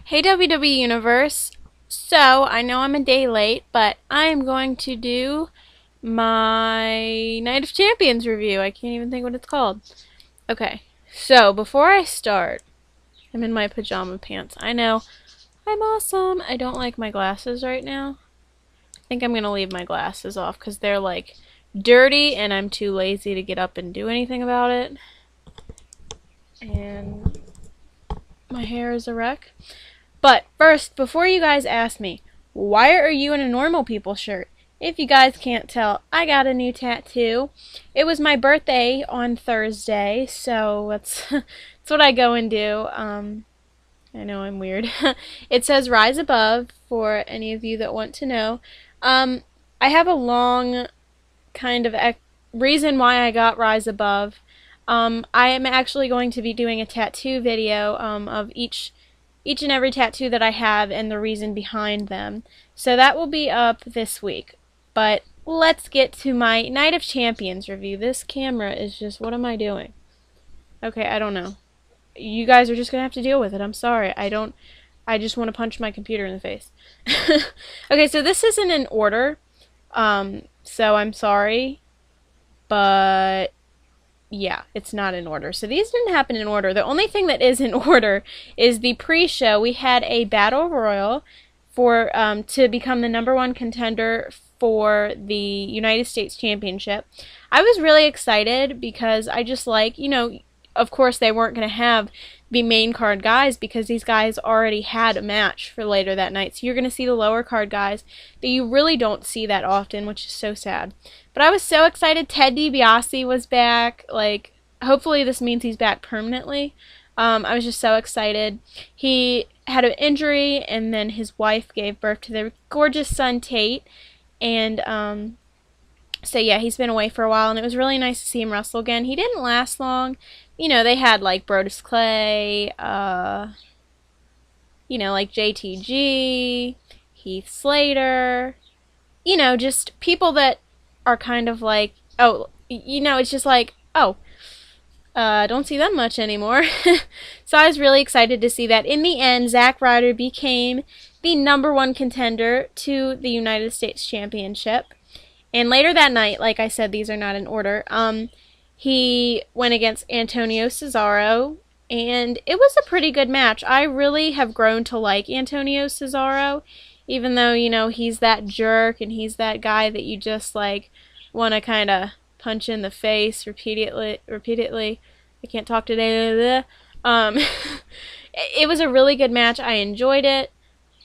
Hey WWE Universe. So, I know I'm a day late, but I am going to do my Night of Champions review. I can't even think what it's called. Okay, so before I start, I'm in my pajama pants. I know, I'm awesome. I don't like my glasses right now. I think I'm going to leave my glasses off because they're like dirty and I'm too lazy to get up and do anything about it. And my hair is a wreck. But first, before you guys ask me, why are you in a normal people shirt? If you guys can't tell, I got a new tattoo. It was my birthday on Thursday, so that's what I go and do. I know I'm weird. It says Rise Above for any of you that want to know. I have a long kind of reason why I got Rise Above. I am actually going to be doing a tattoo video of each and every tattoo that I have and the reason behind them. So that will be up this week. But let's get to my Night of Champions review. This camera is just, what am I doing? Okay, I don't know. You guys are just gonna have to deal with it. I'm sorry. I just want to punch my computer in the face. Okay, so this isn't in order. So I'm sorry. But yeah, it's not in order. So these didn't happen in order. The only thing that is in order is the pre-show. We had a battle royal for to become the #1 contender for the United States Championship. I was really excited because I just like, of course they weren't going to have the main card guys because these guys already had a match for later that night. So you're going to see the lower card guys that you really don't see that often, which is so sad. But I was so excited. Ted DiBiase was back. Like, hopefully this means he's back permanently. I was just so excited. He had an injury, and then his wife gave birth to their gorgeous son, Tate. And, so yeah, he's been away for a while, and it was really nice to see him wrestle again. He didn't last long. They had, like, Brodus Clay, like JTG, Heath Slater, just people that are kind of like, it's just like, don't see them much anymore. So I was really excited to see that. In the end, Zack Ryder became the #1 contender to the United States Championship. And later that night, like I said, these are not in order, he went against Antonio Cesaro, and it was a pretty good match. I really have grown to like Antonio Cesaro, even though, he's that jerk and he's that guy that you just, like, want to kind of punch in the face repeatedly. I can't talk today. It was a really good match. I enjoyed it.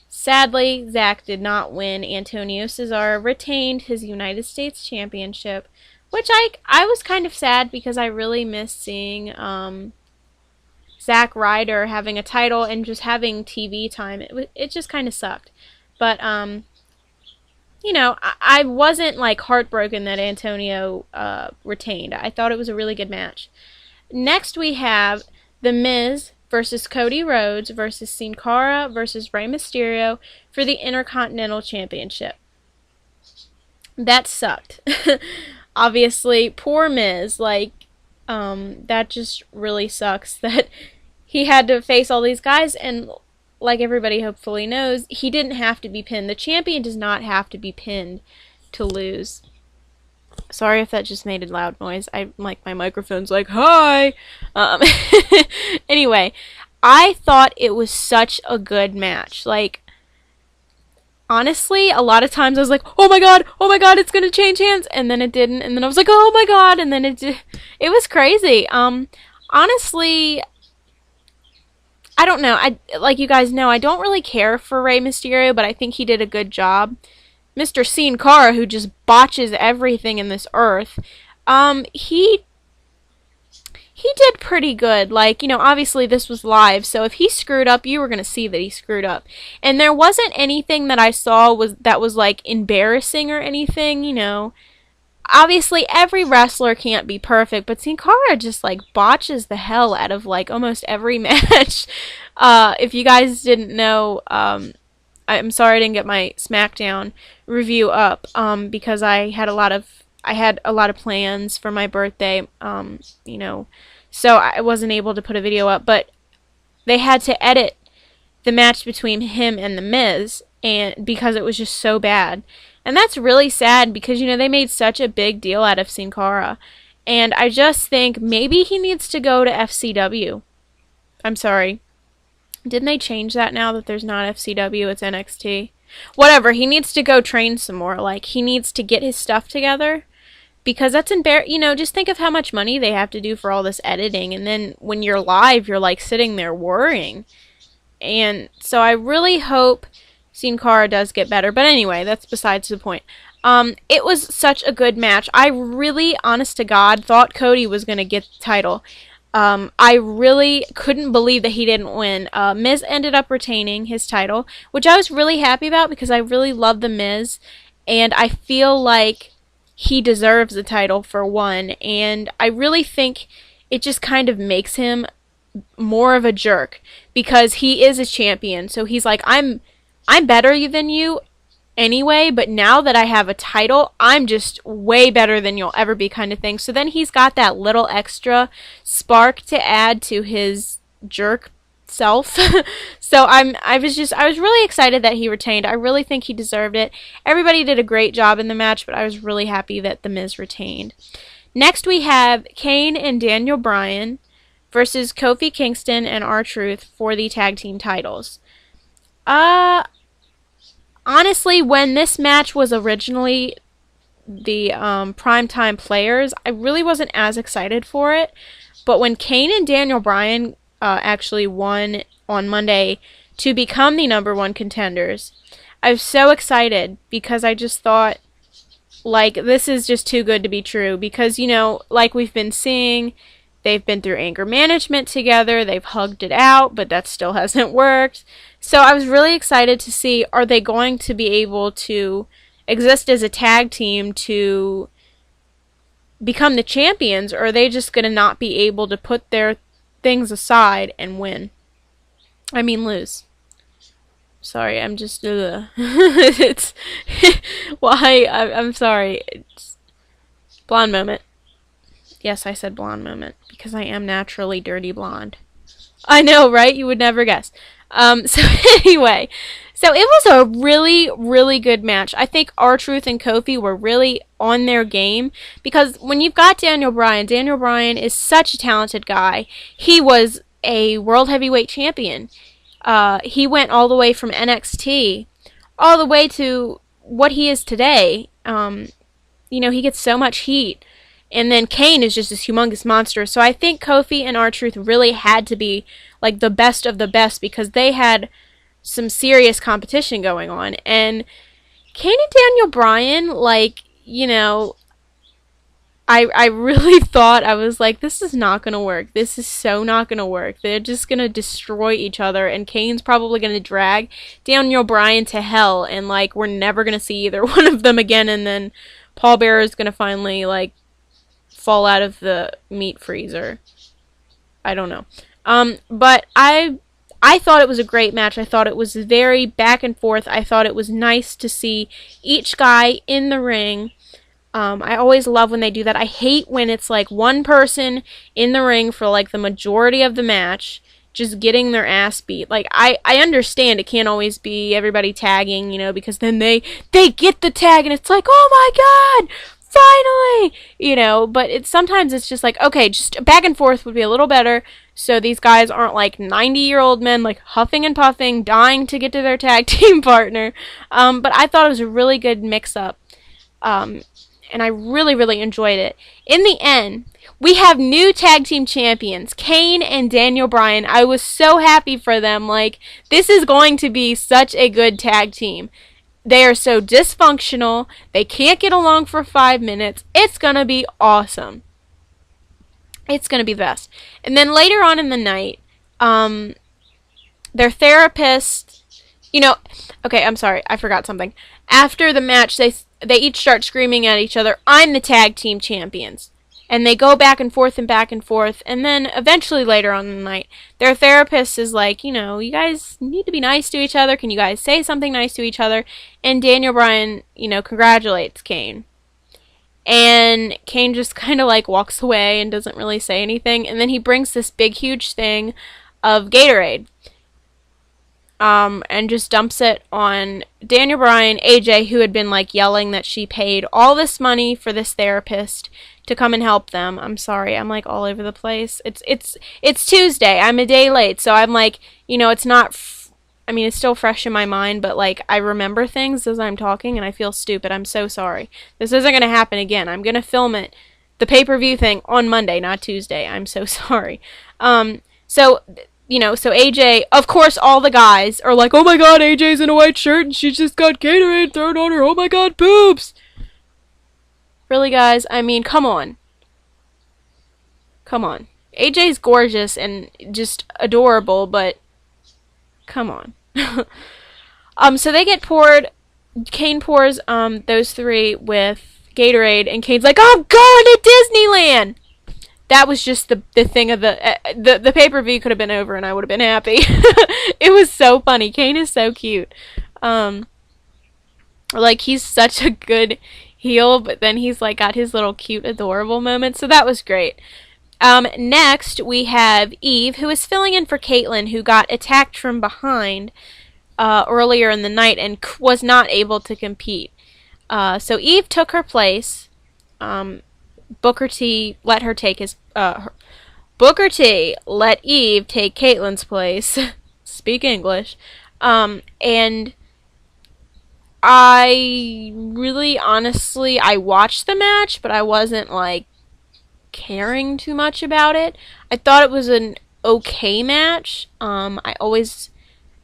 Sadly, Zack did not win. Antonio Cesaro retained his United States Championship, which I was kind of sad because I really missed seeing Zack Ryder having a title and just having TV time. It just kind of sucked. But, I wasn't, like, heartbroken that Antonio retained. I thought it was a really good match. Next we have The Miz versus Cody Rhodes versus Sin Cara versus Rey Mysterio for the Intercontinental Championship. That sucked. Obviously, poor Miz, like, that just really sucks that he had to face all these guys, and like everybody hopefully knows, he didn't have to be pinned. The champion does not have to be pinned to lose. Sorry if that just made a loud noise. My microphone's like, hi! Anyway, I thought it was such a good match. Like, honestly, a lot of times I was like, oh my god, it's gonna change hands, and then it didn't, and then I was like, oh my god, and then it was crazy. Honestly, I don't know. Like you guys know, I don't really care for Rey Mysterio, but I think he did a good job. Mr. Sin Cara, who just botches everything in this earth, he did pretty good. Like, obviously this was live, so if he screwed up, you were going to see that he screwed up. And there wasn't anything that I saw that was, like, embarrassing or anything, Obviously, every wrestler can't be perfect, but Sin Cara just, like, botches the hell out of, like, almost every match. If you guys didn't know, I'm sorry I didn't get my SmackDown review up, because I had a lot of plans for my birthday, so I wasn't able to put a video up, but they had to edit the match between him and The Miz, and because it was just so bad. And that's really sad because, you know, they made such a big deal out of Sin Cara. And I just think maybe he needs to go to FCW. I'm sorry. Didn't they change that now that there's not FCW, it's NXT? Whatever, he needs to go train some more. Like, he needs to get his stuff together. Because that's you know, just think of how much money they have to do for all this editing. And then when you're live, you're like sitting there worrying. And so I really hope Sin Cara does get better. But anyway, that's besides the point. It was such a good match. I really, honest to God, thought Cody was going to get the title. I really couldn't believe that he didn't win. Miz ended up retaining his title, which I was really happy about because I really love The Miz. And I feel like he deserves the title for one. And I really think it just kind of makes him more of a jerk because he is a champion. So he's like, I'm better than you anyway, but now that I have a title, I'm just way better than you'll ever be kind of thing. So then he's got that little extra spark to add to his jerk self. So I was really excited that he retained. I really think he deserved it. Everybody did a great job in the match, but I was really happy that The Miz retained. Next we have Kane and Daniel Bryan versus Kofi Kingston and R-Truth for the tag team titles. Honestly, when this match was originally the Primetime Players, I really wasn't as excited for it. But when Kane and Daniel Bryan actually won on Monday to become the #1 contenders, I was so excited because I just thought, like, this is just too good to be true. Because, you know, like we've been seeing, they've been through anger management together, they've hugged it out, but that still hasn't worked. So I was really excited to see, are they going to be able to exist as a tag team to become the champions, or are they just going to not be able to put their things aside and win? I mean, lose. Sorry, I'm just, it's, why, I'm sorry. It's blonde moment. Yes, I said blonde moment, because I am naturally dirty blonde. I know, right? You would never guess. So anyway, so it was a really, really good match. I think R-Truth and Kofi were really on their game, because when you've got Daniel Bryan is such a talented guy. He was a World Heavyweight Champion. He went all the way from NXT all the way to what he is today. You know, he gets so much heat. And then Kane is just this humongous monster. So I think Kofi and R-Truth really had to be like the best of the best because they had some serious competition going on. And Kane and Daniel Bryan, like, you know, I really thought, I was like, this is not going to work. This is so not going to work. They're just going to destroy each other. And Kane's probably going to drag Daniel Bryan to hell. And, like, we're never going to see either one of them again. And then Paul Bearer is going to finally, like, fall out of the meat freezer. I don't know. But I thought it was a great match. I thought it was very back and forth. I thought it was nice to see each guy in the ring. I always love when they do that. I hate when it's like one person in the ring for like the majority of the match just getting their ass beat. Like, I understand it can't always be everybody tagging, you know, because then they get the tag and it's like, oh my god, finally, you know, but sometimes it's just like, okay, just back and forth would be a little better, so these guys aren't like 90-year-old men, like huffing and puffing, dying to get to their tag team partner. But I thought it was a really good mix-up, and I really, really enjoyed it. In the end, we have new tag team champions, Kane and Daniel Bryan. I was so happy for them. Like, this is going to be such a good tag team. They are so dysfunctional. They can't get along for 5 minutes. It's going to be awesome. It's going to be the best. And then later on in the night, their therapist, you know, okay, I'm sorry, I forgot something. After the match, they each start screaming at each other, I'm the tag team champions. And they go back and forth, and then eventually later on in the night, their therapist is like, you know, you guys need to be nice to each other. Can you guys say something nice to each other? And Daniel Bryan, you know, congratulates Kane. And Kane just kind of like walks away and doesn't really say anything. And then he brings this big, huge thing of Gatorade. and just dumps it on Daniel Bryan, AJ, who had been like yelling that she paid all this money for this therapist to come and help them. I'm sorry, I'm like all over the place. It's Tuesday. I'm a day late, so I'm like, it's not. I mean, it's still fresh in my mind, but like I remember things as I'm talking, and I feel stupid. I'm so sorry. This isn't gonna happen again. I'm gonna film it, the pay-per-view thing, on Monday, not Tuesday. I'm so sorry. So AJ, of course, all the guys are like, oh my god, AJ's in a white shirt and she's just got Gatorade thrown on her. Oh my god, boobs. Really, guys? I mean, come on. Come on. AJ's gorgeous and just adorable, but come on. So they get poured, Kane pours, those three with Gatorade, and Kane's like, I'm going to Disneyland! That was just the thing of the pay-per-view could have been over and I would have been happy. It was so funny. Kane is so cute. Like, he's such a good heel, but then he's like got his little cute, adorable moments. So that was great. Next, we have Eve, who is filling in for Caitlyn, who got attacked from behind earlier in the night and was not able to compete. So Eve took her place. Booker T let her take his Booker T let Eve take Caitlyn's place. Speak English. And I really honestly I watched the match, but I wasn't like caring too much about it. I thought it was an okay match. I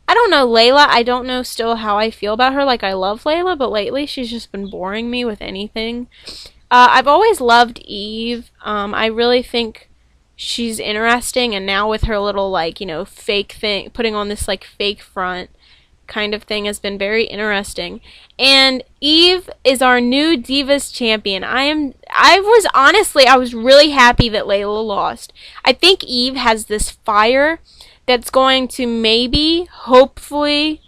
don't know Layla. I don't know still how I feel about her. Like, I love Layla, but lately she's just been boring me with anything. I've always loved Eve. I really think she's interesting, and now with her little, like, fake thing, putting on this, like, fake front kind of thing has been very interesting. And Eve is our new Divas champion. I was really happy that Layla lost. I think Eve has this fire that's going to maybe, hopefully,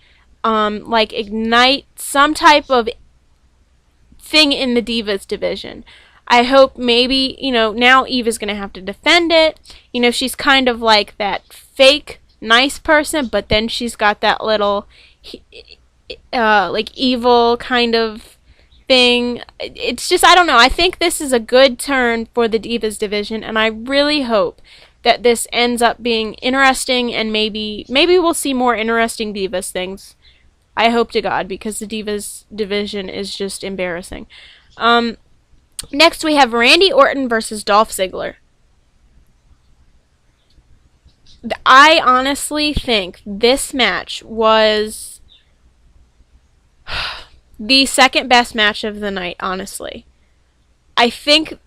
like, ignite some type of thing in the Divas division. I hope maybe, now Eve is going to have to defend it. She's kind of like that fake nice person, but then she's got that little like evil kind of thing. It's just, I don't know. I think this is a good turn for the Divas division, and I really hope that this ends up being interesting, and maybe we'll see more interesting Divas things. I hope to God, because the Divas division is just embarrassing. Next, we have Randy Orton versus Dolph Ziggler. I honestly think this match was the second best match of the night, honestly. I think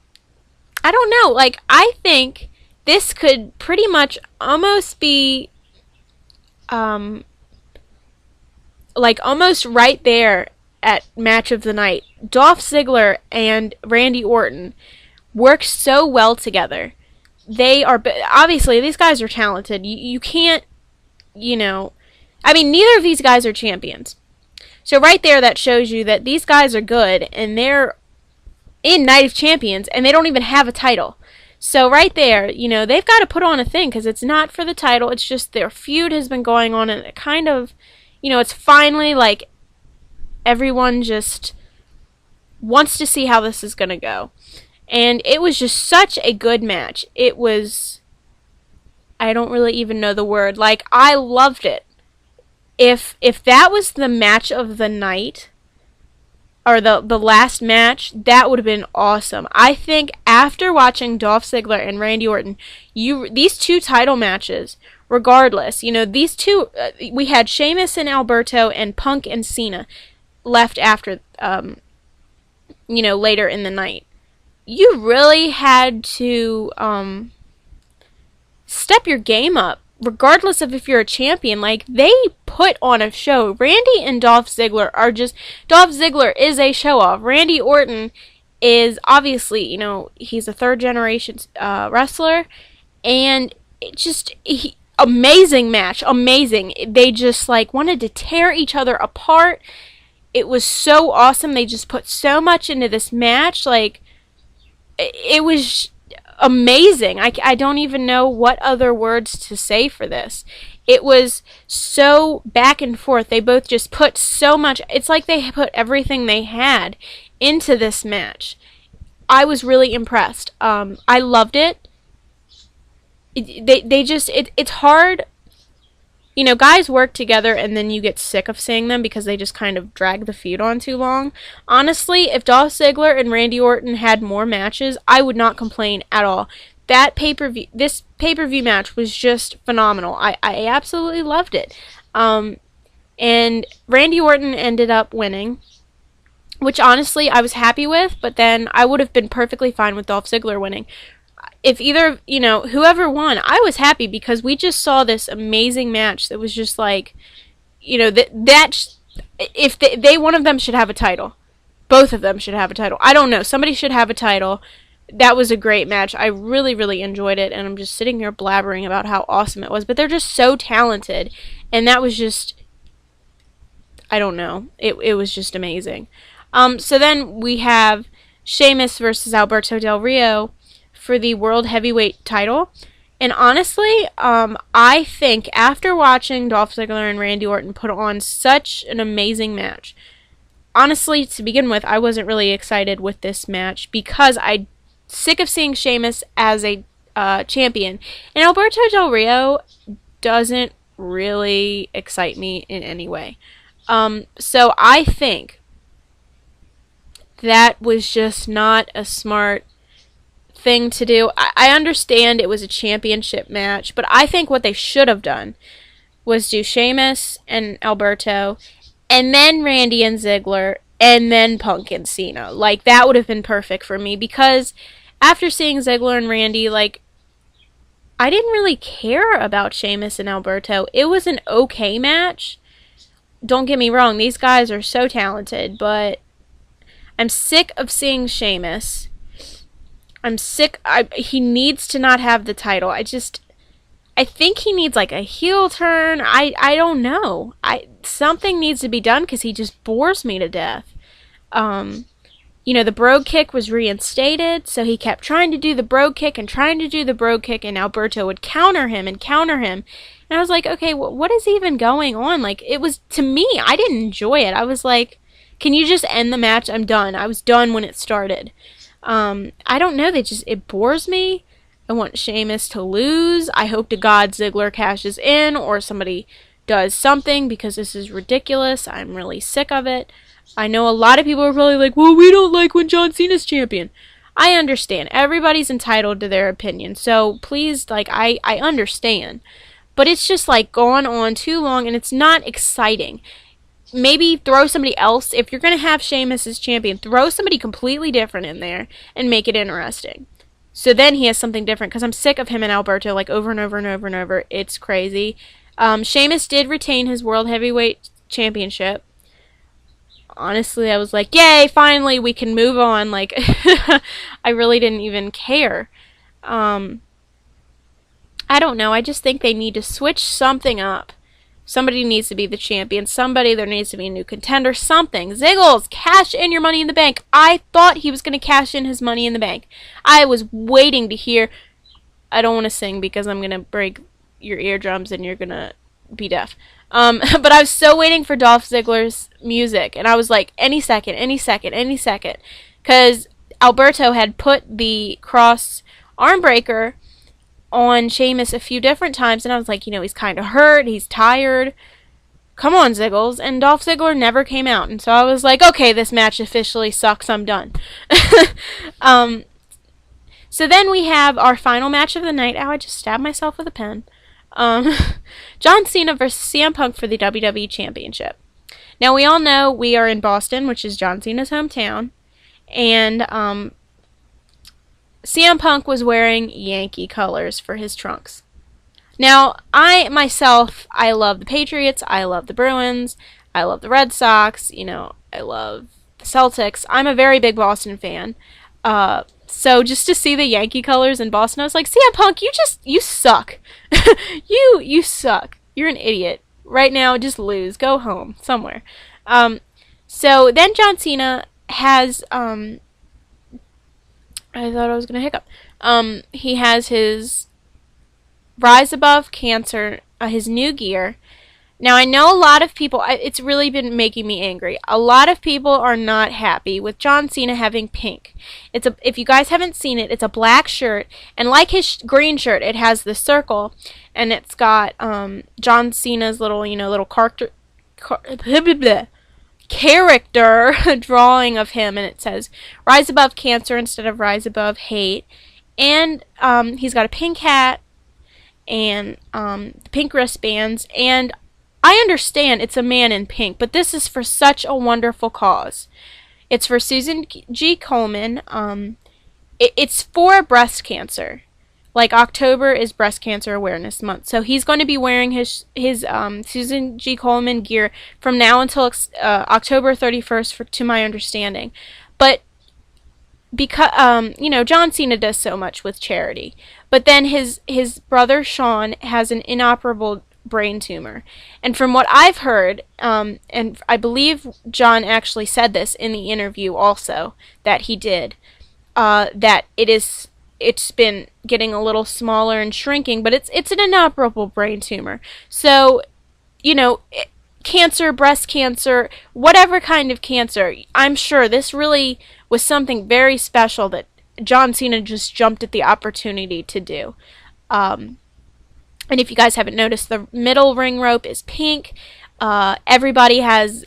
this could pretty much almost be like almost right there at match of the night. Dolph Ziggler and Randy Orton work so well together. They are, obviously, these guys are talented. You can't, I mean, neither of these guys are champions. So right there, that shows you that these guys are good, and they're in Night of Champions, and they don't even have a title. So right there, they've got to put on a thing, because it's not for the title. It's just their feud has been going on, and it kind of, it's finally like everyone just wants to see how this is going to go. And it was just such a good match. It was, I don't really even know the word. Like, I loved it. If that was the match of the night, or the last match, that would have been awesome. I think after watching Dolph Ziggler and Randy Orton, these two title matches, regardless, these two, we had Sheamus and Alberto and Punk and Cena left after, later in the night. You really had to step your game up, regardless of if you're a champion. Like, they put on a show. Randy and Dolph Ziggler are just... Dolph Ziggler is a show-off. Randy Orton is obviously, he's a third-generation wrestler, and it just... amazing match. Amazing. They just, wanted to tear each other apart. It was so awesome. They just put so much into this match. It was amazing. I don't even know what other words to say for this. It was so back and forth. They both just put so much. It's like they put everything they had into this match. I was really impressed. I loved it. It's hard. You know, guys work together and then you get sick of seeing them because they just kind of drag the feud on too long. Honestly, if Dolph Ziggler and Randy Orton had more matches, I would not complain at all. This pay-per-view match was just phenomenal. I absolutely loved it. And Randy Orton ended up winning, which honestly I was happy with, but then I would have been perfectly fine with Dolph Ziggler winning. If either, whoever won, I was happy because we just saw this amazing match that was just like, if one of them should have a title. Both of them should have a title. I don't know. Somebody should have a title. That was a great match. I really, really enjoyed it, and I'm just sitting here blabbering about how awesome it was. But they're just so talented, and that was just, I don't know. It was just amazing. So then we have Sheamus versus Alberto Del Rio for the World Heavyweight title. And honestly, I think after watching Dolph Ziggler and Randy Orton put on such an amazing match, honestly, to begin with, I wasn't really excited with this match because I'm sick of seeing Sheamus as a champion. And Alberto Del Rio doesn't really excite me in any way. So I think that was just not a smart thing to do. I understand it was a championship match, but I think what they should have done was do Sheamus and Alberto, and then Randy and Ziggler, and then Punk and Cena. Like, that would have been perfect for me, because after seeing Ziggler and Randy, like, I didn't really care about Sheamus and Alberto. It was an okay match. Don't get me wrong, these guys are so talented, but I'm sick of seeing Sheamus. I'm sick. He needs to not have the title. I think he needs like a heel turn. I don't know. Something needs to be done because he just bores me to death. The Brogue Kick was reinstated, so he kept trying to do the Brogue Kick and trying to do the Brogue Kick, and Alberto would counter him. And I was like, okay, what is even going on? Like, it was, to me, I didn't enjoy it. I was like, can you just end the match? I'm done. I was done when it started. I don't know, it bores me. I want Sheamus to lose. I hope to God Ziggler cashes in or somebody does something because this is ridiculous. I'm really sick of it. I know a lot of people are probably like, well, we don't like when John Cena's champion. I understand. Everybody's entitled to their opinion. So please, like, I understand. But it's just like gone on too long and it's not exciting. Maybe throw somebody else. If you're going to have Sheamus as champion, throw somebody completely different in there and make it interesting. So then he has something different, because I'm sick of him and Alberto, like, over and over and over and over. It's crazy. Sheamus did retain his World Heavyweight Championship. Honestly, I was like, yay, finally, we can move on. Like, I really didn't even care. I don't know. I just think they need to switch something up. Somebody needs to be the champion. There needs to be a new contender. Something. Ziggles, cash in your Money in the Bank. I thought he was going to cash in his Money in the Bank. I was waiting to hear. I don't want to sing because I'm going to break your eardrums and you're going to be deaf. But I was so waiting for Dolph Ziggler's music. And I was like, any second. Because Alberto had put the cross arm breaker on Sheamus a few different times, and I was like, he's kind of hurt, he's tired. Come on, Ziggles. And Dolph Ziggler never came out, and so I was like, okay, this match officially sucks, I'm done. So then we have our final match of the night. Ow, I just stabbed myself with a pen. John Cena versus CM Punk for the WWE Championship. Now, we all know we are in Boston, which is John Cena's hometown, and CM Punk was wearing Yankee colors for his trunks. Now, I love the Patriots, I love the Bruins, I love the Red Sox, I love the Celtics. I'm a very big Boston fan. So just to see the Yankee colors in Boston, I was like, CM Punk, you suck. you suck. You're an idiot. Right now, just lose. Go home. Somewhere. So then John Cena has, I thought I was going to hiccup. He has his Rise Above Cancer his new gear. Now, I know a lot of people, it's really been making me angry. A lot of people are not happy with John Cena having pink. If you guys haven't seen it, it's a black shirt, and like his green shirt, it has the circle, and it's got John Cena's little character drawing of him, and it says "Rise above cancer" instead of "Rise above hate." And he's got a pink hat and pink wristbands, and I understand it's a man in pink, but this is for such a wonderful cause. It's for Susan G. Komen. It's for breast cancer. Like, October is Breast Cancer Awareness Month, so he's going to be wearing his Susan G. Komen gear from now until October 31st, to my understanding. But because John Cena does so much with charity, but then his brother Sean has an inoperable brain tumor, and from what I've heard, and I believe John actually said this in the interview also that he did, that it's been getting a little smaller and shrinking, but it's an inoperable brain tumor. So, cancer, breast cancer, whatever kind of cancer, I'm sure this really was something very special that John Cena just jumped at the opportunity to do. And if you guys haven't noticed, the middle ring rope is pink. Everybody has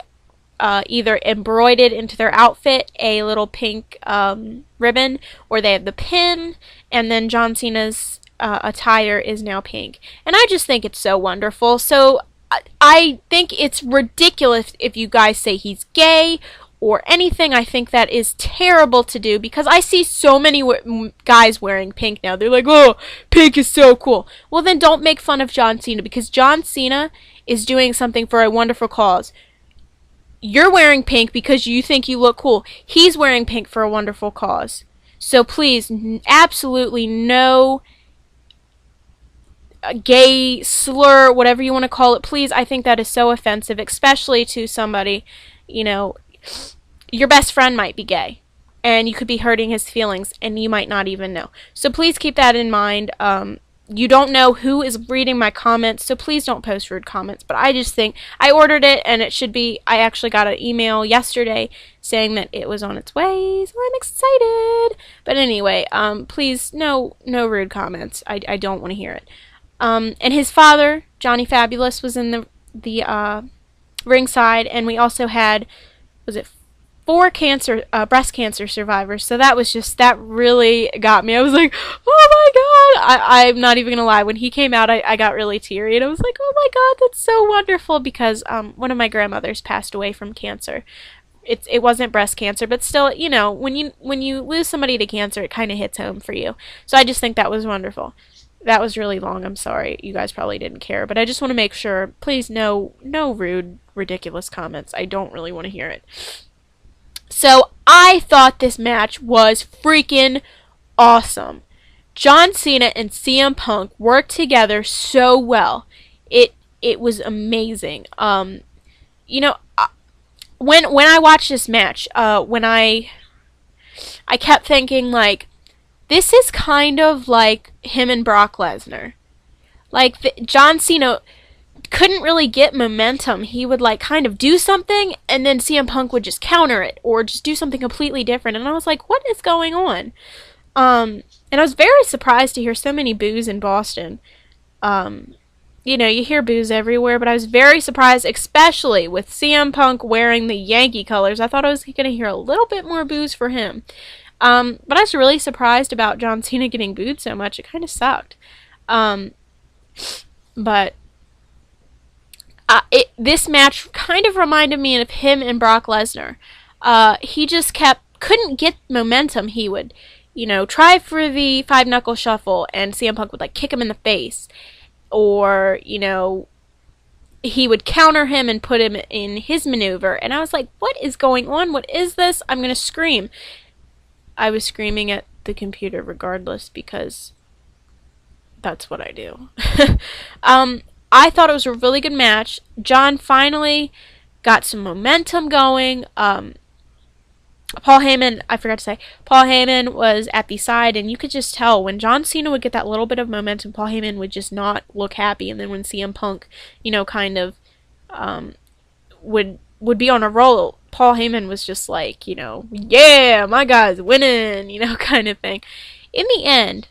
either embroidered into their outfit a little pink ribbon, or they have the pin, and then John Cena's attire is now pink. And I just think it's so wonderful. So I think it's ridiculous if you guys say he's gay or anything. I think that is terrible to do, because I see so many guys wearing pink now. They're like, oh, pink is so cool. Well, then don't make fun of John Cena, because John Cena is doing something for a wonderful cause. You're wearing pink because you think you look cool. He's wearing pink for a wonderful cause. So please, absolutely no gay slur, whatever you want to call it. Please, I think that is so offensive, especially to somebody, your best friend might be gay, and you could be hurting his feelings, and you might not even know. So please keep that in mind. You don't know who is reading my comments, so please don't post rude comments. But I just think I ordered it, and it should be. I actually got an email yesterday saying that it was on its way, so I'm excited. But anyway, please, no rude comments. I don't want to hear it. And his father, Johnny Fabulous, was in the ringside, and we also had, was it 4 breast cancer survivors. So that really got me. I was like, oh my god! I'm not even gonna lie. When he came out, I got really teary, and I was like, oh my god, that's so wonderful, because one of my grandmothers passed away from cancer. It wasn't breast cancer, but still, when you lose somebody to cancer, it kind of hits home for you. So I just think that was wonderful. That was really long. I'm sorry. You guys probably didn't care, but I just want to make sure. Please, no rude, ridiculous comments. I don't really want to hear it. So I thought this match was freaking awesome. John Cena and CM Punk worked together so well. It was amazing. When I watched this match, I kept thinking, like, this is kind of like him and Brock Lesnar. Like, John Cena couldn't really get momentum. He would, like, kind of do something, and then CM Punk would just counter it, or just do something completely different. And I was like, what is going on? And I was very surprised to hear so many boos in Boston. You hear boos everywhere, but I was very surprised, especially with CM Punk wearing the Yankee colors. I thought I was going to hear a little bit more boos for him. But I was really surprised about John Cena getting booed so much. It kind of sucked. But this match kind of reminded me of him and Brock Lesnar. He just couldn't get momentum. He would, try for the 5-knuckle shuffle, and CM Punk would, like, kick him in the face. Or, he would counter him and put him in his maneuver. And I was like, what is going on? What is this? I'm going to scream. I was screaming at the computer regardless, because that's what I do. I thought it was a really good match. John finally got some momentum going. Paul Heyman, I forgot to say, Paul Heyman was at the side, and you could just tell when John Cena would get that little bit of momentum, Paul Heyman would just not look happy. And then when CM Punk, kind of would be on a roll, Paul Heyman was just like, yeah, my guy's winning, kind of thing. In the end,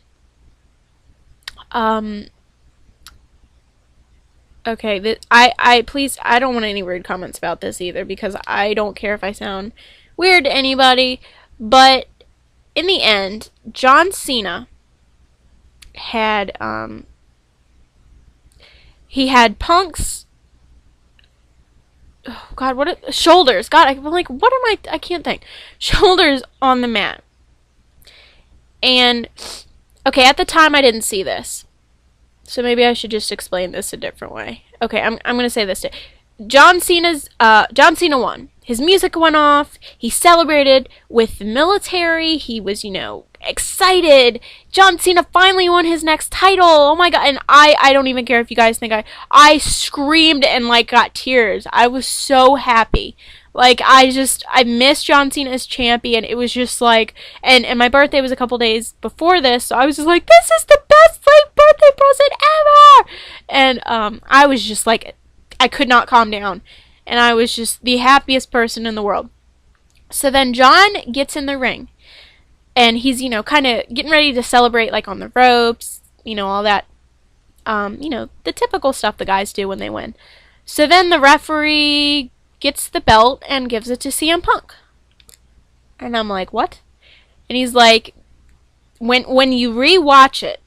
okay, I please, I don't want any weird comments about this either, because I don't care if I sound weird to anybody, but in the end, John Cena had, he had Punk's, oh God, shoulders, God, I'm like, I can't think, shoulders on the mat. And, okay, at the time I didn't see this, so maybe I should just explain this a different way. Okay, I'm gonna say this. John Cena won. His music went off. He celebrated with the military. He was, excited. John Cena finally won his next title. Oh my God. And I don't even care if you guys think I screamed and got tears. I was so happy. I missed John Cena as champion. It was just and my birthday was a couple days before this, so I was just like, this is the best birthday present ever! And I was just I could not calm down. And I was just the happiest person in the world. So then John gets in the ring. And he's, kind of getting ready to celebrate, on the ropes, all that, the typical stuff the guys do when they win. So then the referee gets the belt and gives it to CM Punk. And I'm like, what? And he's like, when you rewatch it,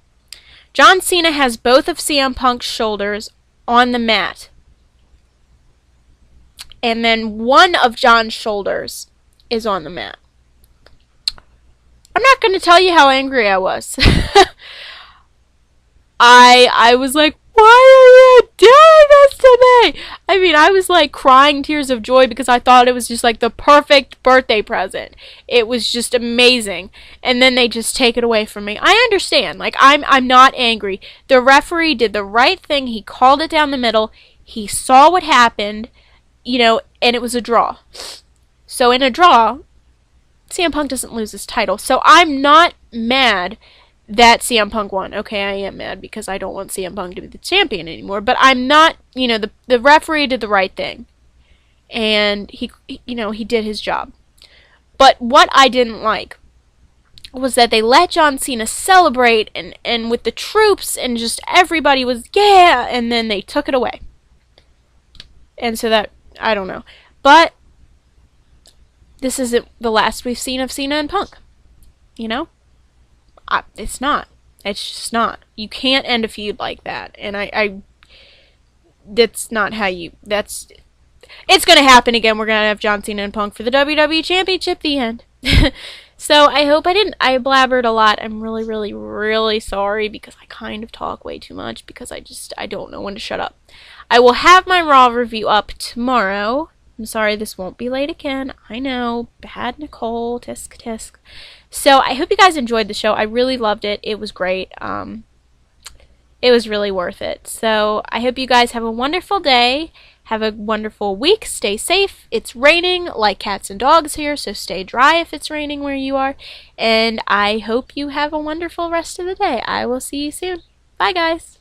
John Cena has both of CM Punk's shoulders on the mat. And then one of John's shoulders is on the mat. I'm not going to tell you how angry I was. I was like, why are you doing this to me? I mean, I was crying tears of joy because I thought it was just the perfect birthday present. It was just amazing. And then they just take it away from me. I understand. I'm not angry. The referee did the right thing. He called it down the middle. He saw what happened, and it was a draw. So in a draw, CM Punk doesn't lose his title. So I'm not mad that CM Punk won. Okay, I am mad because I don't want CM Punk to be the champion anymore. But I'm not, the referee did the right thing. And he did his job. But what I didn't like was that they let John Cena celebrate and with the troops and just everybody was, yeah, and then they took it away. And so that, I don't know. But this isn't the last we've seen of Cena and Punk. It's not. It's just not. You can't end a feud like that. And that's not how it's going to happen again. We're going to have John Cena and Punk for the WWE Championship, the end. So I hope I blabbered a lot. I'm really, really, really sorry because I kind of talk way too much because I don't know when to shut up. I will have my Raw review up tomorrow. I'm sorry this won't be late again. I know. Bad Nicole. Tisk tisk. So I hope you guys enjoyed the show. I really loved it. It was great. It was really worth it. So I hope you guys have a wonderful day. Have a wonderful week. Stay safe. It's raining like cats and dogs here, so stay dry if it's raining where you are. And I hope you have a wonderful rest of the day. I will see you soon. Bye, guys.